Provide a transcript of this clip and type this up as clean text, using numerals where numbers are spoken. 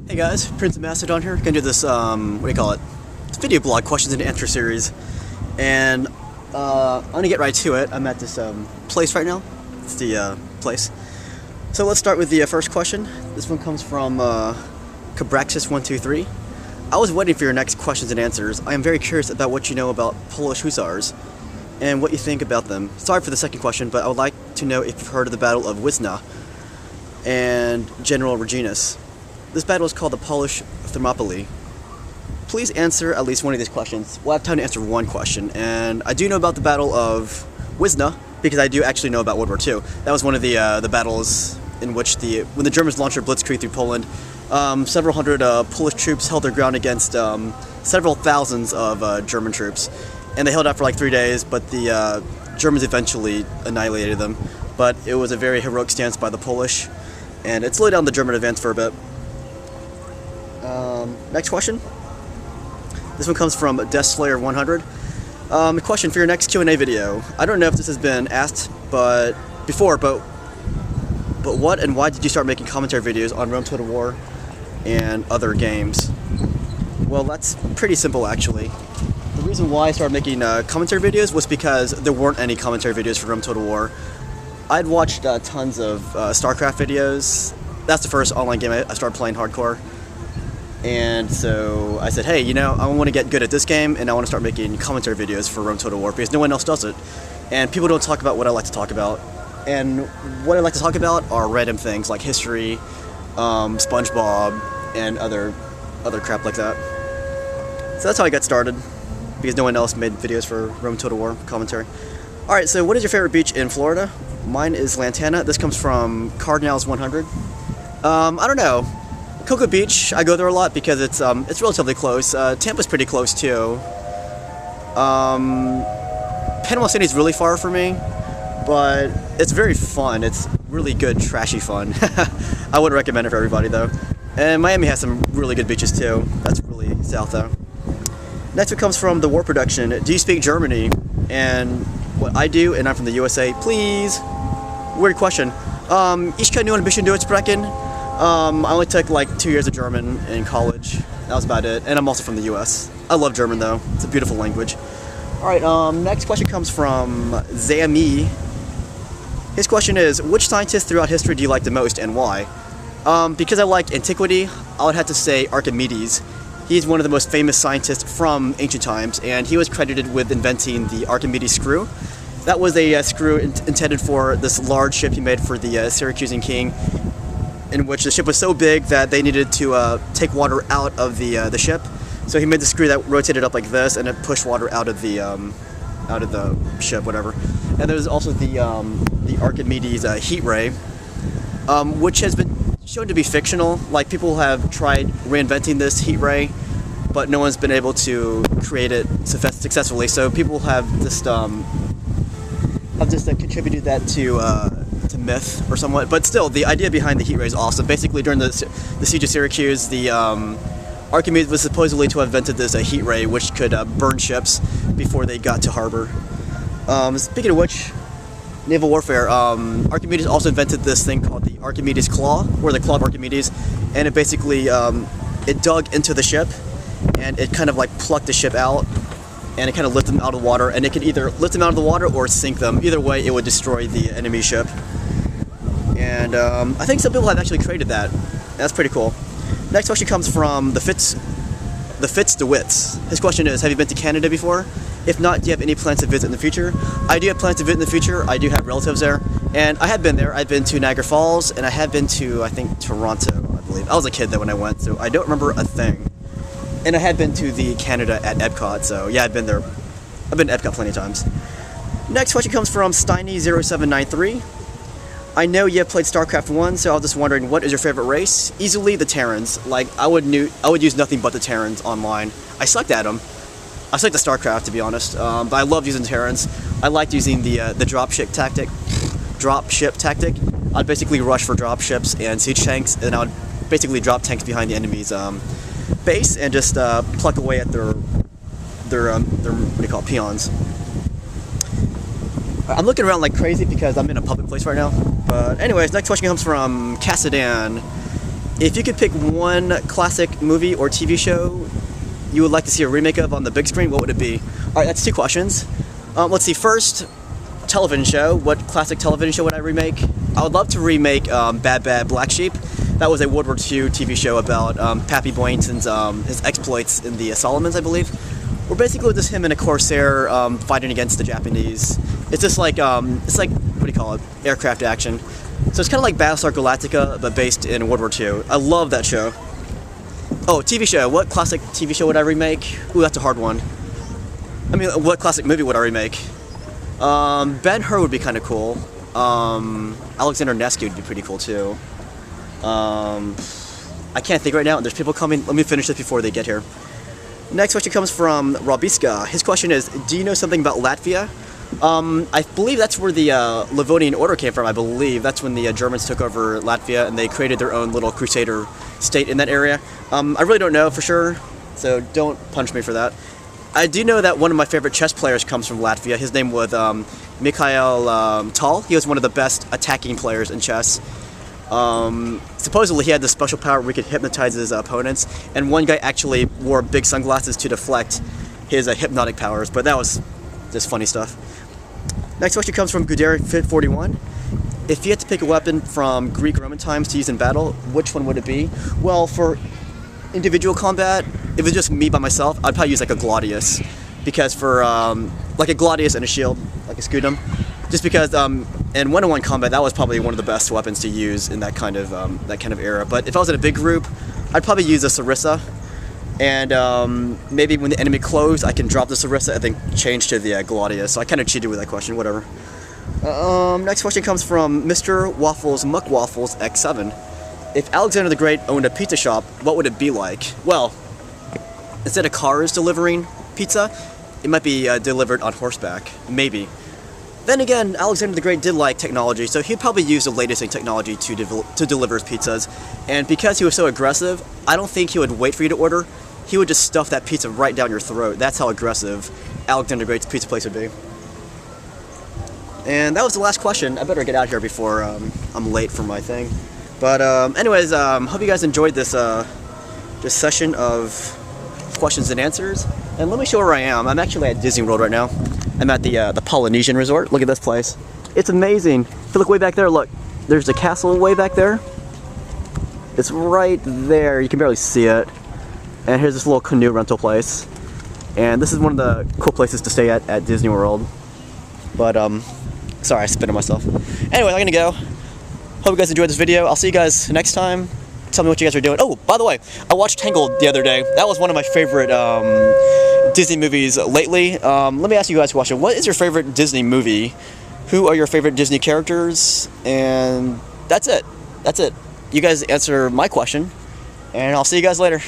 Hey guys, Prince of Macedon here. Gonna do this, what do you call it? It's video blog questions and answer series. And, I'm gonna get right to it. I'm at this, place right now. It's the, place. So let's start with the first question. This one comes from, Cabraxis123. I was waiting for your next questions and answers. I am very curious about what you know about Polish hussars and what you think about them. Sorry for the second question, but I would like to know if you've heard of the Battle of Wisna and General Reginus. This battle is called the Polish Thermopylae. Please answer at least one of these questions. We'll have time to answer one question. And I do know about the Battle of Wisna because I do actually know about World War II. That was one of the battles in which when the Germans launched their blitzkrieg through Poland, several hundred Polish troops held their ground against several thousands of German troops. And they held out for like 3 days, but the Germans eventually annihilated them. But it was a very heroic stance by the Polish, and it slowed down the German advance for a bit. Next question. This one comes from DeathSlayer100. A question for your next Q&A video. I don't know if this has been asked before, but what and why did you start making commentary videos on Rome Total War and other games? Well, that's pretty simple actually. The reason why I started making commentary videos was because there weren't any commentary videos for Rome Total War. I'd watched tons of StarCraft videos. That's the first online game I started playing hardcore. And so I said, hey, you know, I want to get good at this game, and I want to start making commentary videos for Rome Total War because no one else does it. And people don't talk about what I like to talk about. And what I like to talk about are random things like history, SpongeBob, and other crap like that. So that's how I got started, because no one else made videos for Rome Total War commentary. Alright, so what is your favorite beach in Florida? Mine is Lantana. This comes from Cardinals100. I don't know. Cocoa Beach, I go there a lot because it's relatively close. Tampa's pretty close too. Panama City's really far for me, but it's very fun. It's really good, trashy fun. I wouldn't recommend it for everybody though. And Miami has some really good beaches too. That's really south though. Next one comes from the War Production. Do you speak Germany? And what I do, and I'm from the USA. Please. Weird question. Ich kann nur ein bisschen Deutsch sprechen. I only took like 2 years of German in college. That was about it. And I'm also from the US. I love German though. It's a beautiful language. Alright, next question comes from Zami. His question is, which scientist throughout history do you like the most and why? Because I like antiquity, I would have to say Archimedes. He's one of the most famous scientists from ancient times, and he was credited with inventing the Archimedes screw. That was a screw intended for this large ship he made for the Syracusan king, in which the ship was so big that they needed to take water out of the ship. So he made the screw that rotated up like this, and it pushed water out of the ship, whatever. And there's also the Archimedes heat ray, which has been shown to be fictional. Like, people have tried reinventing this heat ray, but no one's been able to create it successfully. So people have just contributed that to myth or somewhat, but still, the idea behind the heat ray is awesome. Basically, during the siege of Syracuse, the Archimedes was supposedly to have invented this heat ray, which could burn ships before they got to harbor. Speaking of which, naval warfare, Archimedes also invented this thing called the Archimedes claw, or the claw of Archimedes, and it basically it dug into the ship, and it kind of like plucked the ship out, and it kind of lifted them out of the water, and it could either lift them out of the water or sink them. Either way, it would destroy the enemy ship. And I think some people have actually created that. That's pretty cool. Next question comes from the Fitz DeWitts. His question is, have you been to Canada before? If not, do you have any plans to visit in the future? I do have plans to visit in the future. I do have relatives there, and I have been there. I've been to Niagara Falls, and I have been to, I think, Toronto, I believe. I was a kid though when I went, so I don't remember a thing. And I had been to the Canada at Epcot, so yeah, I've been there. I've been to Epcot plenty of times. Next question comes from Steiny0793. I know you have played StarCraft 1, so I was just wondering, what is your favorite race? Easily the Terrans. Like, I would use nothing but the Terrans online. I sucked at them. I sucked at StarCraft, to be honest, but I loved using Terrans. I liked using the dropship tactic. I'd basically rush for dropships and siege tanks, and I would basically drop tanks behind the enemy's base and just pluck away at their what do you call it, peons. I'm looking around like crazy because I'm in a public place right now. But anyways, next question comes from Macedon. If you could pick one classic movie or TV show you would like to see a remake of on the big screen, what would it be? Alright, that's 2 questions. Let's see, first, television show. What classic television show would I remake? I would love to remake Bad Bad Black Sheep. That was a World War II TV show about Pappy Boyington's his exploits in the Solomons, I believe. We're basically just him and a corsair fighting against the Japanese. It's just like, it's like, what do you call it? Aircraft action. So it's kind of like Battlestar Galactica, but based in World War II. I love that show. Oh, TV show. What classic TV show would I remake? Ooh, that's a hard one. I mean, what classic movie would I remake? Ben-Hur would be kind of cool. Alexander Nevsky would be pretty cool too. I can't think right now. There's people coming. Let me finish this before they get here. Next question comes from Robiska. His question is, do you know something about Latvia? I believe that's where the Livonian Order came from. I believe that's when the Germans took over Latvia and they created their own little crusader state in that area. I really don't know for sure, so don't punch me for that. I do know that one of my favorite chess players comes from Latvia. His name was Mikhail Tal. He was one of the best attacking players in chess. Supposedly he had this special power where he could hypnotize his opponents, and one guy actually wore big sunglasses to deflect his hypnotic powers, but that was just funny stuff. Next question comes from Guderic41. If you had to pick a weapon from Greek-Roman times to use in battle, which one would it be? Well, for individual combat, if it was just me by myself, I'd probably use like a gladius, because for like a gladius and a shield, like a scudum, just because in one-on-one combat that was probably one of the best weapons to use in that kind of era. But if I was in a big group, I'd probably use a sarissa, and maybe when the enemy closed, I can drop the sarissa and then change to the gladius. So I kind of cheated with that question. Whatever. Next question comes from Mr. Waffles Muckwaffles X7. If Alexander the Great owned a pizza shop, what would it be like? Well, instead of cars delivering pizza, it might be delivered on horseback, maybe. Then again, Alexander the Great did like technology, so he'd probably use the latest in technology to deliver his pizzas. And because he was so aggressive, I don't think he would wait for you to order. He would just stuff that pizza right down your throat. That's how aggressive Alexander the Great's pizza place would be. And that was the last question. I better get out of here before I'm late for my thing. But anyways, hope you guys enjoyed this session of questions and answers. And let me show where I am. I'm actually at Disney World right now. I'm at the Polynesian Resort. Look at this place. It's amazing. If you look way back there, look. There's the castle way back there. It's right there. You can barely see it. And here's this little canoe rental place. And this is one of the cool places to stay at Disney World. But, sorry, I spit on myself. Anyway, I'm gonna go. Hope you guys enjoyed this video. I'll see you guys next time. Tell me what you guys are doing. Oh, by the way, I watched Tangled the other day. That was one of my favorite Disney movies lately. Let me ask you guys a question. What is your favorite Disney movie? Who are your favorite Disney characters? And that's it. That's it. You guys answer my question, and I'll see you guys later.